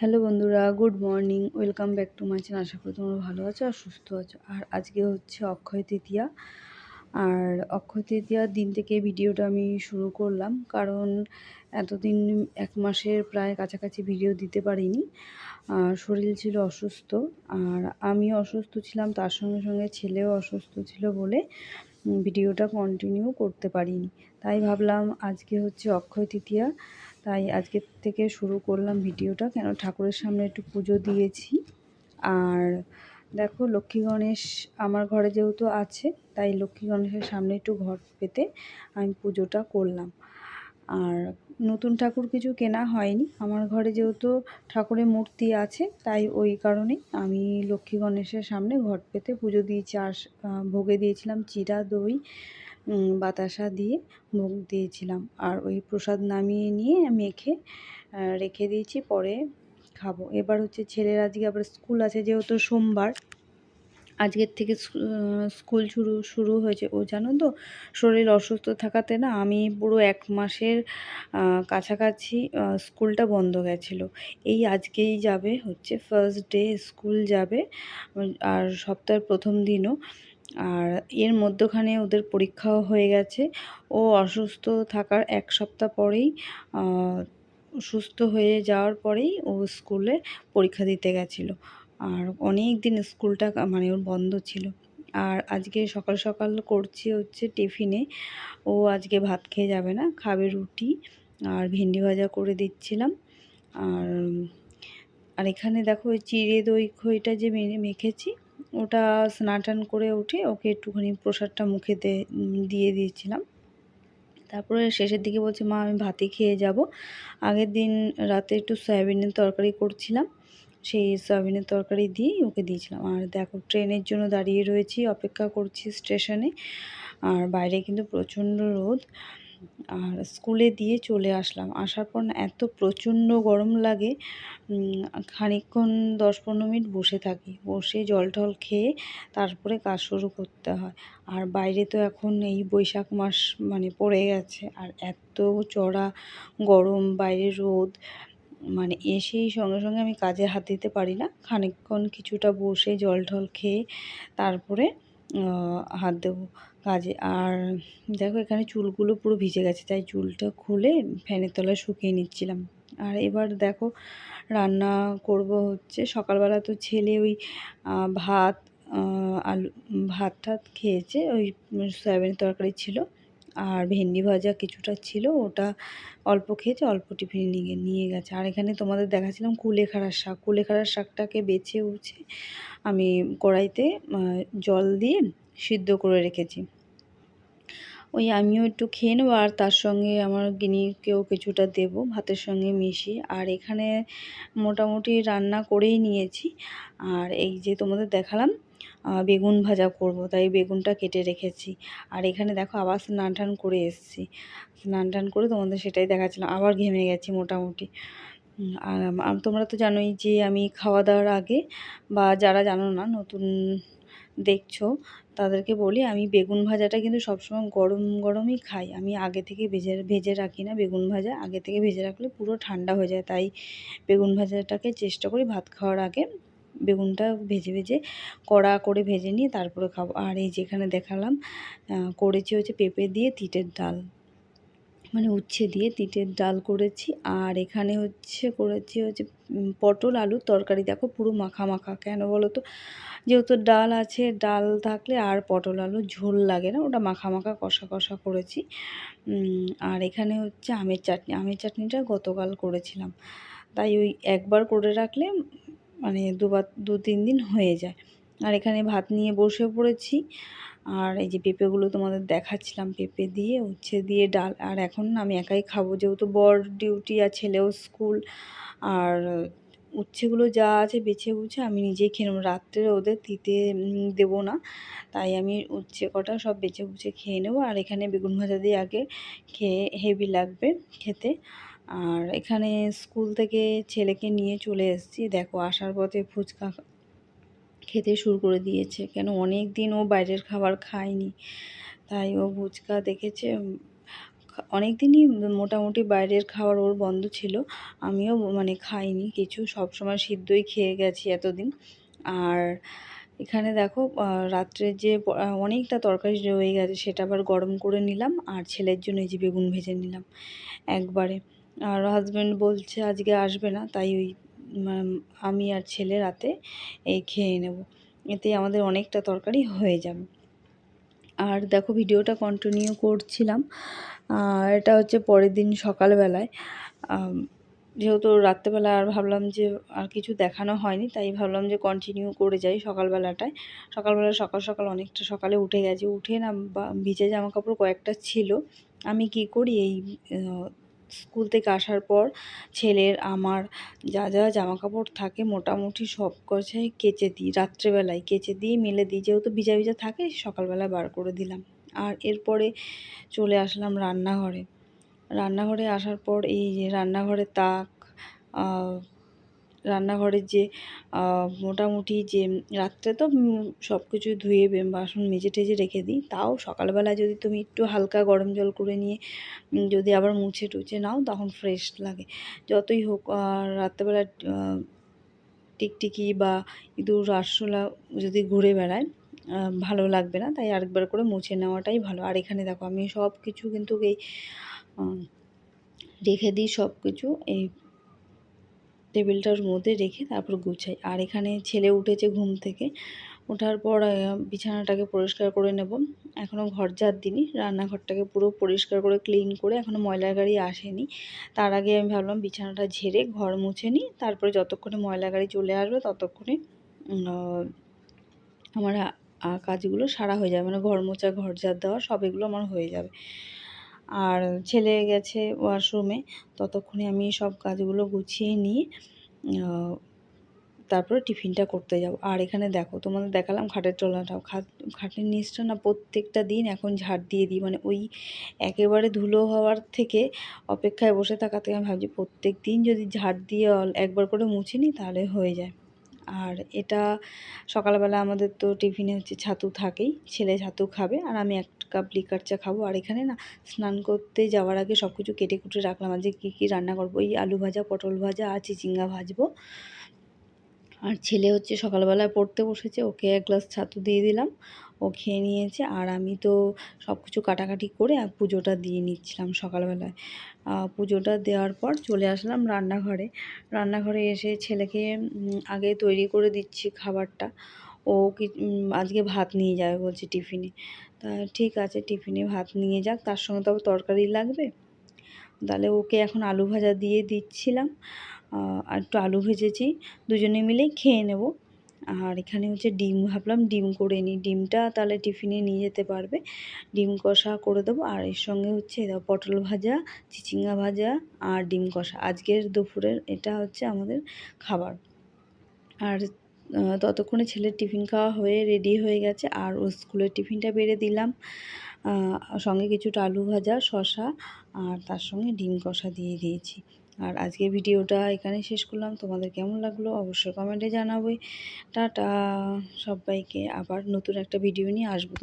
Hello বন্ধুরা, good morning. Welcome back to my channel. আশা করি তোমরা ভালো আছো আর সুস্থ আছো। আর আজকে হচ্ছে অক্ষয় তৃতীয়া। আর অক্ষয় তৃতীয়ার দিন থেকে ভিডিওটা আমি শুরু করলাম, কারণ এতদিন 1 মাসের প্রায় কাছাকাছি ভিডিও দিতে পারিনি। শরীর ছিল অসুস্থ, আর আমিও অসুস্থ ছিলাম, তার সঙ্গে সঙ্গে ছেলেও অসুস্থ ছিল বলে ভিডিওটা কন্টিনিউ করতে পারিনি। তাই ভাবলাম আজকে হচ্ছে অক্ষয় তৃতীয়া, তাই আজকের থেকে শুরু করলাম ভিডিওটা। কেন, ঠাকুরের সামনে একটু পুজো দিয়েছি। আর দেখো, লক্ষ্মী গণেশ আমার ঘরে যেহেতু আছে, তাই লক্ষ্মী গণেশের সামনে একটু ঘট পেতে আমি পুজোটা করলাম। আর নতুন ঠাকুর কিছু কেনা হয়নি, আমার ঘরে যেহেতু ঠাকুরের মূর্তি আছে, তাই ওই কারণেই আমি লক্ষ্মী গণেশের সামনে ঘট পেতে পুজো দিয়েছি। আর ভোগে দিয়েছিলাম চিড়া, দই, বাতাসা দিয়ে ভোগ দিয়েছিলাম। আর ওই প্রসাদ নামিয়ে নিয়ে মেখে রেখে দিয়েছি, পরে খাবো। এবার হচ্ছে ছেলের আজকে আবার স্কুল আছে, যেহেতু সোমবার আজকের থেকে স্কুল শুরু হয়েছে। ও জানো তো, শরীর অসুস্থ থাকাতে না আমি পুরো 1 মাসের কাছাকাছি স্কুলটা বন্ধ গেছিলো। এই আজকেই যাবে, হচ্ছে ফার্স্ট ডে স্কুল যাবে, আর সপ্তাহের প্রথম দিনও। আর এর মধ্যখানে ওদের পরীক্ষাও হয়ে গেছে। ও অসুস্থ থাকার 1 সপ্তাহ পরেই সুস্থ হয়ে যাওয়ার পরেই ও স্কুলে পরীক্ষা দিতে গেছিলো। আর অনেক দিন স্কুলটা মানে ওর বন্ধ ছিল। আর আজকে সকাল সকাল করছি হচ্ছে টিফিনে, ও আজকে ভাত খেয়ে যাবে না, খাবে রুটি আর ভেন্ডি ভাজা করে দিচ্ছিলাম। আর আর এখানে দেখো, ওই চিড়ে দই খইটা যে মেখেছি, ওটা স্নান টান করে উঠে ওকে একটুখানি প্রসাদটা মুখে দিয়ে দিয়েছিলাম। তারপরে শেষের দিকে বলছে, মা আমি ভাতই খেয়ে যাব। আগের দিন রাতে একটু সয়াবিনের তরকারি করছিলাম, সেই সয়াবিনের তরকারি দিয়েই ওকে দিয়েছিলাম। আর দেখো, ট্রেনের জন্য দাঁড়িয়ে রয়েছি, অপেক্ষা করছি স্টেশনে। আর বাইরে কিন্তু প্রচণ্ড রোদ। আর স্কুলে দিয়ে চলে আসলাম, আসার পর না এত প্রচণ্ড গরম লাগে, খানিকক্ষণ 10-15 মিনিট বসে থাকি, বসে জল টল খেয়ে তারপরে কাজ শুরু করতে হয়। আর বাইরে তো এখন এই বৈশাখ মাস মানে পড়ে গেছে, আর এত চড়া গরম, বাইরে রোদ, মানে এসেই সঙ্গে সঙ্গে আমি কাজে হাত দিতে পারি না। খানিকক্ষণ কিছুটা বসে জল টল খেয়ে তারপরে হাত দেবো কাজে। আর দেখো, এখানে চুলগুলো পুরো ভিজে গেছে, তাই চুলটা খুলে ফ্যানের তলায় শুকিয়ে নিচ্ছিলাম। আর এবার দেখো, রান্না করব হচ্ছে, সকালবেলা তো ছেলে ওই ভাত আলু ভাত টাত খেয়েছে, ওই সয়াবিনের তরকারি ছিল আর ভেন্ডি ভাজা কিছুটা ছিল, ওটা অল্প খেয়েছে, অল্প টিফিনে নিয়ে গেছে। আর এখানে তোমাদের দেখাচ্ছিলাম কুলেখাড়ার শাক। কুলেখাড়ার শাকটাকে বেছে উঠে আমি কড়াইতে জল দিয়ে সিদ্ধ করে রেখেছি। ওই আমিও একটু খেয়ে নেবো, আর তার সঙ্গে আমার গিনিকেও কিছুটা দেবো ভাতের সঙ্গে মিশিয়ে। আর এখানে মোটামুটি রান্না করেই নিয়েছি। আর এই যে তোমাদের দেখালাম বেগুন ভাজা করব, তাই বেগুনটা কেটে রেখেছি। আর এখানে দেখো, আবার স্নান টান করে এসেছি, স্নান টান করে তোমাদের সেটাই দেখাচ্ছিলাম। আবার ঘেমে গেছি মোটামুটি। আর তোমরা তো জানোই যে আমি খাওয়া দাওয়ার আগে, বা যারা জানো না, নতুন দেখছো তাদেরকে বলি, আমি বেগুন ভাজাটা কিন্তু সবসময় গরম গরমই খাই। আমি আগে থেকে ভেজে রাখি না। বেগুন ভাজা আগে থেকে ভেজে রাখলে পুরো ঠান্ডা হয়ে যায়, তাই বেগুন ভাজাটাকে চেষ্টা করি ভাত খাওয়ার আগে বেগুনটা ভেজে কড়া করে ভেজে নিয়ে তারপরে খাবো। আর এই যেখানে দেখালাম করেছি হচ্ছে পেঁপে দিয়ে তিঁতের ডাল, মানে উচ্ছে দিয়ে তিঁতের ডাল করেছি। আর এখানে করেছি হচ্ছে পটল আলুর তরকারি। দেখো, পুরো মাখা মাখা, কেন বলো তো, যেহেতু ডাল আছে, ডাল থাকলে আর পটল আলুর ঝোল লাগে না, ওটা মাখা মাখা কষা কষা করেছি। আর এখানে হচ্ছে আমের চাটনি। আমের চাটনিটা গতকাল করেছিলাম, তাই ওই একবার করে রাখলে মানে 2-3 দিন হয়ে যায়। আর এখানে ভাত নিয়ে বসে পড়েছি। আর এই যে পেঁপেগুলো তোমাদের দেখাচ্ছিলাম, পেঁপে দিয়ে উচ্ছে দিয়ে ডাল। আর এখন আমি একাই খাবো, যেহেতু বর ডিউটি আর ছেলেও স্কুল। আর উচ্ছেগুলো যা আছে বেছে বুছে আমি নিজেই খেয়ে নেবো, রাত্রে ওদের দিতে দেবো না, তাই আমি উচ্ছে কটা সব বেছে বুছে খেয়ে নেবো। আর এখানে বেগুন ভাজা দিয়ে আগে খেয়ে হেভি লাগবে খেতে। আর এখানে স্কুল থেকে ছেলেকে নিয়ে চলে এসেছি। দেখো, আসার পথে ফুচকা খেতে শুরু করে দিয়েছে, কেন অনেক দিন ও বাইরের খাবার খায়নি, তাই ও ফুচকা দেখেছে অনেক দিনই মোটামুটি বাইরের খাবার ওর বন্ধ ছিল, আমিও মানে খাইনি কিছু, সবসময় সিদ্ধই খেয়ে গেছি এতদিন। আর এখানে দেখো রাত্রে যে অনেকটা তরকারি রয়ে গেছে সেটা আবার গরম করে নিলাম, আর ছেলের জন্য এই যে বেগুন ভেজে নিলাম একবারে। আর হাজব্যান্ড বলছে আজকে আসবে না, তাই ওই আমি আর ছেলে রাতে এই খেয়ে নেব, এতেই আমাদের অনেকটা তরকারি হয়ে যাবে। আর দেখো ভিডিওটা কন্টিনিউ করছিলাম, এটা হচ্ছে পরের দিন সকালবেলায়। যেহেতু রাত্রেবেলা আর ভাবলাম যে আর কিছু দেখানো হয়নি, তাই ভাবলাম যে কন্টিনিউ করে যাই সকালবেলাটায়। সকাল সকাল অনেকটা সকালে উঠে গেছি, উঠে না ভিজে জামা কাপড় কয়েকটা ছিল। আমি কি করি, এই স্কুল থেকে আসার পর ছেলের আমার যা যা জামা কাপড় থাকে মোটামুটি সব কথাই কেচে দিই, রাত্রেবেলায় কেচে দিয়ে মেলে দিই, যেহেতু ভিজা ভিজা থাকে সকালবেলা বার করে দিলাম। আর এরপরে চলে আসলাম রান্নাঘরে। রান্নাঘরে আসার পর এই যে রান্নাঘরের তাক, রান্নাঘরের যে মোটামুটি যে রাত্রে তো সব কিছু ধুয়ে বাসন মেজে টেজে রেখে দিই, তাও সকালবেলা যদি তুমি একটু হালকা গরম জল করে নিয়ে যদি আবার মুছে টুছে নাও তখন ফ্রেশ লাগে। যতই হোক রাত্রেবেলা টিকটিকি বা ইঁদুর আরশোলা যদি ঘুরে বেড়ায় ভালো লাগবে না, তাই আরেকবার করে মুছে নেওয়াটাই ভালো। আর এখানে দেখো আমি সব কিছু কিন্তু এই রেখে দিই, সব কিছু এই টেবিলটার মধ্যে রেখে তারপর গুছাই। আর এখানে ছেলে উঠেছে ঘুম থেকে, ওঠার পর বিছানাটাকে পরিষ্কার করে নেব। এখনও ঘর ঝাড় দিইনি, রান্নাঘরটাকে পুরো পরিষ্কার করে ক্লিন করে, এখনও ময়লার গাড়ি আসেনি। তার আগে আমি ভাবলাম বিছানাটা ঝেড়ে ঘর মুছে নিই, তারপরে যতক্ষণে ময়লা গাড়ি চলে আসবে ততক্ষণে আমার কাজগুলো সারা হয়ে যাবে, মানে ঘর মোছা ঘর ঝাড় দেওয়া সব এগুলো আমার হয়ে যাবে। আর ছেলে গেছে ওয়াশরুমে, ততক্ষণে আমি সব কাজগুলো গুছিয়ে নিয়ে তারপরে টিফিনটা করতে যাব। আর এখানে দেখো তোমাদের দেখালাম খাটের তলাটাও, খাটের নিচটা না প্রত্যেকটা দিন এখন ঝাড় দিয়ে দিই, মানে ওই একেবারে ধুলো হওয়ার থেকে অপেক্ষায় বসে থাকা থেকে আমি ভাবছি প্রত্যেক দিন যদি ঝাড় দিয়ে একবার করে মুছে নিই তাহলে হয়ে যায়। আর এটা সকালবেলা আমাদের তো টিফিনে হচ্ছে ছাতু থাকেই, ছেলে ছাতু খাবে আর আমি 1 কাপ লিকার চা খাবো। আর এখানে না স্নান করতে যাওয়ার আগে সব কিছু কেটে কুটে রাখলাম, আজকে কী রান্না করবো, এই আলু ভাজা, পটল ভাজা আর চিচিঙ্গা ভাজবো। আর ছেলে হচ্ছে সকালবেলায় পড়তে বসেছে, ওকে 1 গ্লাস ছাতু দিয়ে দিলাম, ও খেয়ে নিয়েছে। আর আমি তো সব কিছু কাটাকাটি করে পুজোটা দিয়ে নিচ্ছিলাম সকালবেলায়। পুজোটা দেওয়ার পর চলে আসলাম রান্নাঘরে। রান্নাঘরে এসে ছেলেকে আগে তৈরি করে দিচ্ছি খাবারটা। ও আজকে ভাত নিয়ে যাবে বলছে টিফিনে, তা ঠিক আছে টিফিনে ভাত নিয়ে যাক, তার সঙ্গে তো আবার তরকারি লাগবে। তাহলে ওকে এখন আলু ভাজা দিয়ে দিচ্ছিলাম, আর একটু আলু ভেজেছি, দুজনে মিলেই খেয়ে নেব। আর এখানে হচ্ছে ডিম, ভাবলাম ডিম করে নিই, ডিমটা তাহলে টিফিনে নিয়ে যেতে পারবে, ডিম কষা করে দেবো। আর এর সঙ্গে হচ্ছে পটল ভাজা, চিচিঙ্গা ভাজা আর ডিম কষা, আজকের দুপুরের এটা হচ্ছে আমাদের খাবার। আর ততক্ষণে ছেলের টিফিন খাওয়া হয়ে রেডি হয়ে গেছে, আর ও স্কুলের টিফিনটা বেড়ে দিলাম, সঙ্গে কিছুটা আলু ভাজা, শসা আর তার সঙ্গে ডিম কষা দিয়ে দিয়েছি। আর আজকের ভিডিওটা এখানে শেষ করলাম, তোমাদের কেমন লাগলো অবশ্যই কমেন্টে জানাবে। টাটা সবাইকে, আবার নতুন একটা ভিডিও নিয়ে আসবো।